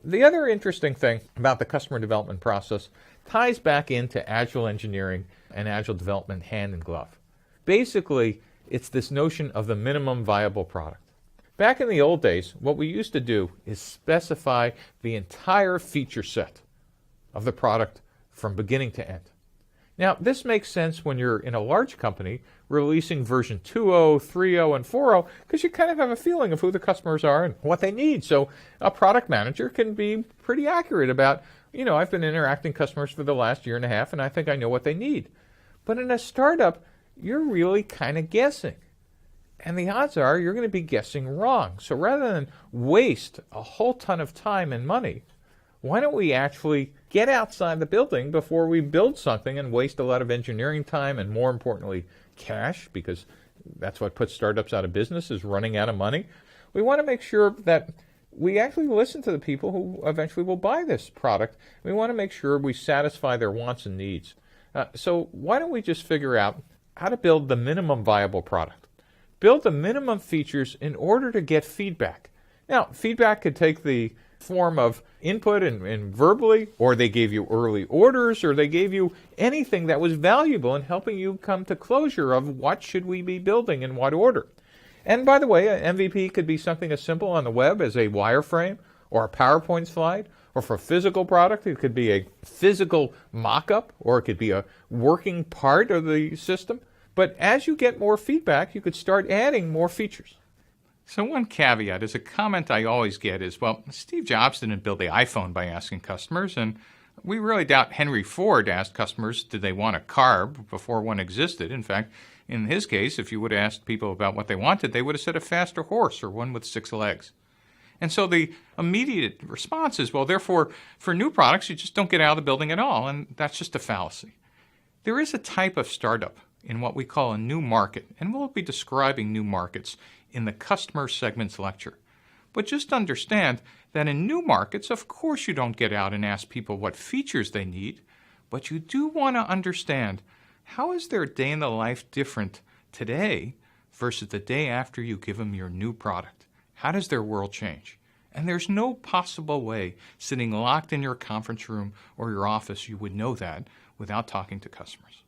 The other interesting thing about the customer development process ties back into agile engineering and agile development hand in glove. Basically, it's this notion of the minimum viable product. Back in the old days, what we used to do is specify the entire feature set of the product from beginning to end. Now, this makes sense when you're in a large company releasing version 2.0, 3.0, and 4.0 because you kind of have a feeling of who the customers are and what they need. So a product manager can be pretty accurate about, I've been interacting with customers for the last year and a half and I think I know what they need. But in a startup, you're really kind of guessing. And the odds are you're going to be guessing wrong. So rather than waste a whole ton of time and money, why don't we actually get outside the building before we build something and waste a lot of engineering time and, more importantly, cash, because that's what puts startups out of business, is running out of money. We want to make sure that we actually listen to the people who eventually will buy this product. We want to make sure we satisfy their wants and needs. So why don't we just figure out how to build the minimum viable product? Build the minimum features in order to get feedback. Now, feedback could take the form of input and verbally, or they gave you early orders, or they gave you anything that was valuable in helping you come to closure of what should we be building in what order. And by the way, an MVP could be something as simple on the web as a wireframe or a PowerPoint slide, or for a physical product, it could be a physical mock-up, or it could be a working part of the system. But as you get more feedback, you could start adding more features. So one caveat is a comment I always get is, well, Steve Jobs didn't build the iPhone by asking customers, and we really doubt Henry Ford asked customers did they want a car before one existed. In fact, in his case, if you would have asked people about what they wanted, they would have said a faster horse or one with 6 legs. And so the immediate response is, well, therefore, for new products, you just don't get out of the building at all, and that's just a fallacy. There is a type of startup in what we call a new market, and we'll be describing new markets in the customer segments lecture. But just understand that in new markets, of course you don't get out and ask people what features they need, but you do want to understand how is their day in the life different today versus the day after you give them your new product. How does their world change? And there's no possible way sitting locked in your conference room or your office you would know that without talking to customers.